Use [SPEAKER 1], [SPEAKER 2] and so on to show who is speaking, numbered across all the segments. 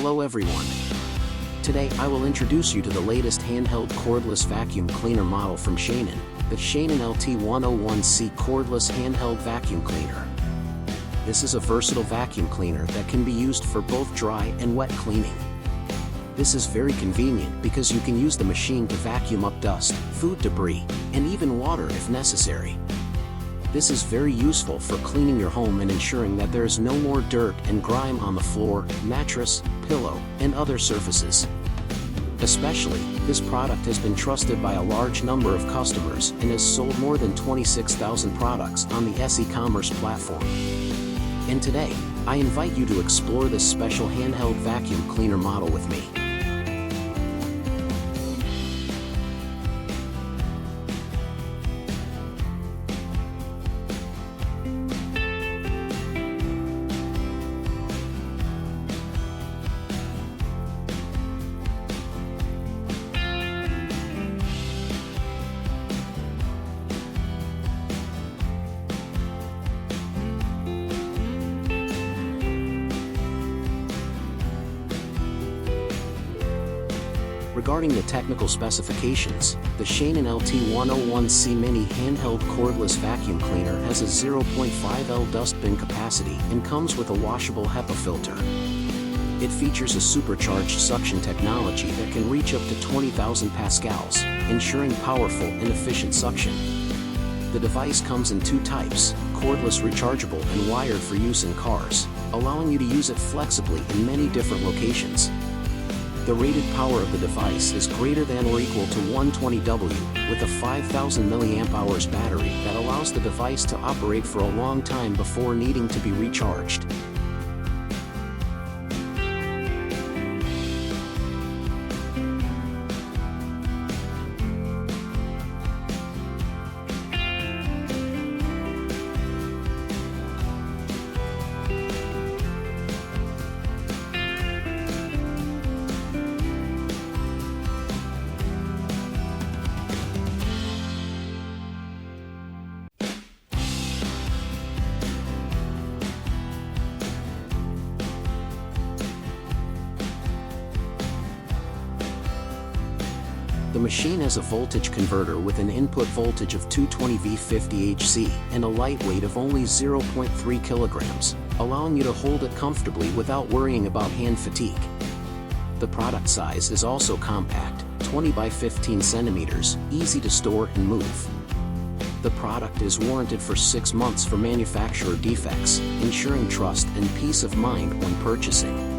[SPEAKER 1] Hello everyone. Today I will introduce you to the latest handheld cordless vacuum cleaner model from SHANEN, the SHANEN LT-101C cordless handheld vacuum cleaner. This is a versatile vacuum cleaner that can be used for both dry and wet cleaning. This is very convenient because you can use the machine to vacuum up dust, food debris, and even water if necessary. This is very useful for cleaning your home and ensuring that there is no more dirt and grime on the floor, mattress, pillow, and other surfaces. Especially, this product has been trusted by a large number of customers and has sold more than 26,000 products on the e-commerce platform. And today, I invite you to explore this special handheld vacuum cleaner model with me. Regarding the technical specifications, the SHANEN LT-101C Mini Handheld Cordless Vacuum Cleaner has a 0.5 L dustbin capacity and comes with a washable HEPA filter. It features a supercharged suction technology that can reach up to 20,000 pascals, ensuring powerful and efficient suction. The device comes in two types, cordless rechargeable and wired for use in cars, allowing you to use it flexibly in many different locations. The rated power of the device is greater than or equal to 120W, with a 5000 mAh battery that allows the device to operate for a long time before needing to be recharged. The machine has a voltage converter with an input voltage of 220V50Hz and a light weight of only 0.3 kilograms, allowing you to hold it comfortably without worrying about hand fatigue. The product size is also compact, 20 by 15 centimeters, easy to store and move. The product is warranted for 6 months for manufacturer defects, ensuring trust and peace of mind when purchasing.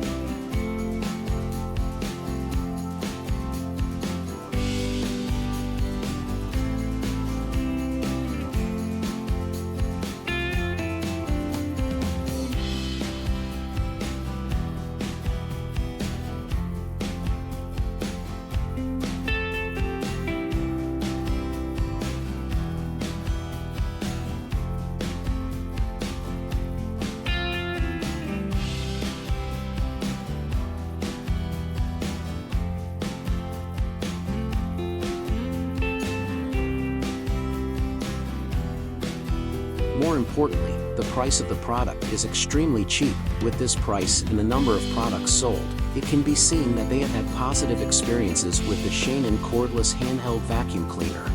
[SPEAKER 1] More importantly, the price of the product is extremely cheap. With this price and the number of products sold, it can be seen that they have had positive experiences with the SHANEN cordless handheld vacuum cleaner.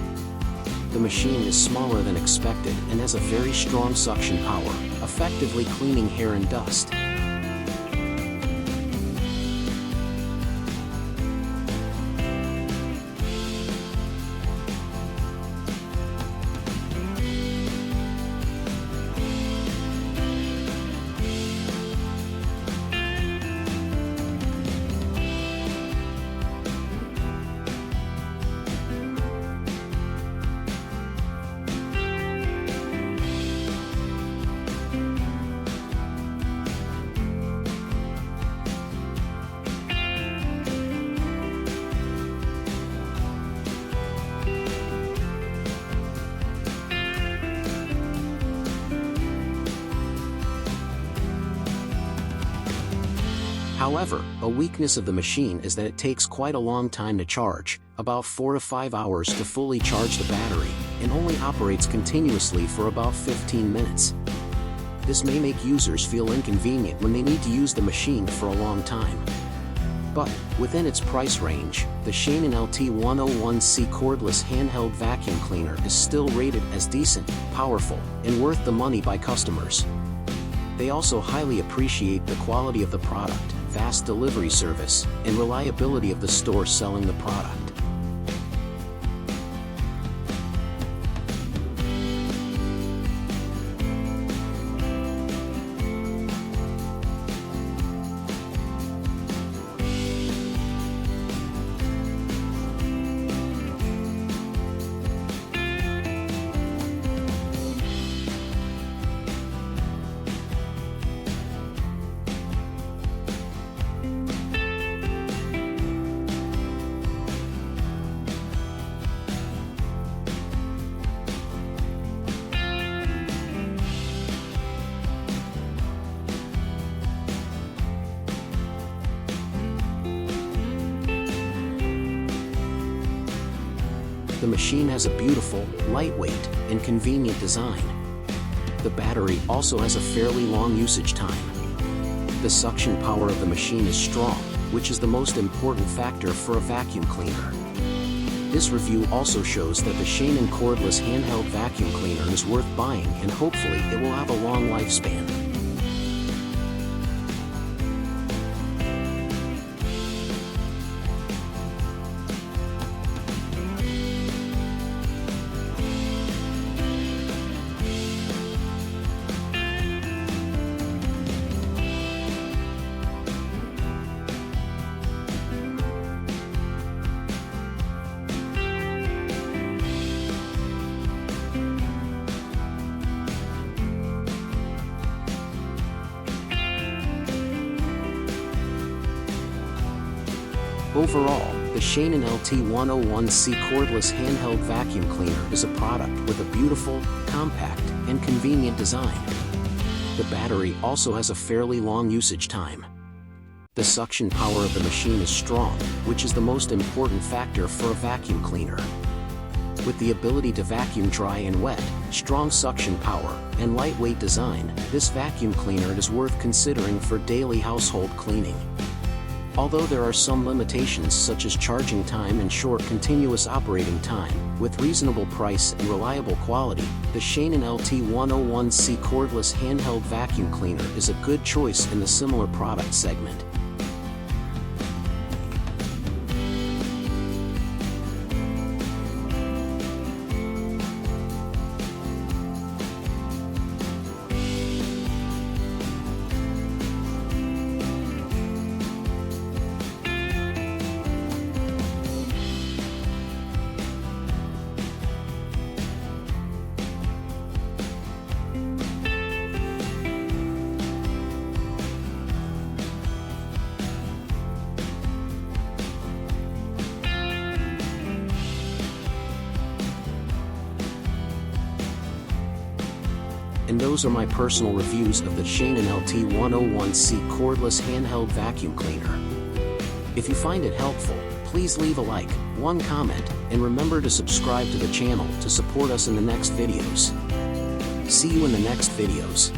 [SPEAKER 1] The machine is smaller than expected and has a very strong suction power, effectively cleaning hair and dust. However, a weakness of the machine is that it takes quite a long time to charge, about 4 to 5 hours to fully charge the battery, and only operates continuously for about 15 minutes. This may make users feel inconvenient when they need to use the machine for a long time. But, within its price range, the SHANEN LT-101C cordless handheld vacuum cleaner is still rated as decent, powerful, and worth the money by customers. They also highly appreciate the quality of the product, fast delivery service, and reliability of the store selling the product. The machine has a beautiful, lightweight, and convenient design. The battery also has a fairly long usage time. The suction power of the machine is strong, which is the most important factor for a vacuum cleaner. This review also shows that the SHANEN cordless handheld vacuum cleaner is worth buying, and hopefully it will have a long lifespan. Overall, the SHANEN LT-101C cordless handheld vacuum cleaner is a product with a beautiful, compact, and convenient design. The battery also has a fairly long usage time. The suction power of the machine is strong, which is the most important factor for a vacuum cleaner. With the ability to vacuum dry and wet, strong suction power, and lightweight design, this vacuum cleaner is worth considering for daily household cleaning. Although there are some limitations such as charging time and short continuous operating time, with reasonable price and reliable quality, the SHANEN LT-101C cordless handheld vacuum cleaner is a good choice in the similar product segment. And those are my personal reviews of the SHANEN LT-101C cordless handheld vacuum cleaner. If you find it helpful, please leave a like, one comment, and remember to subscribe to the channel to support us in the next videos. See you in the next videos.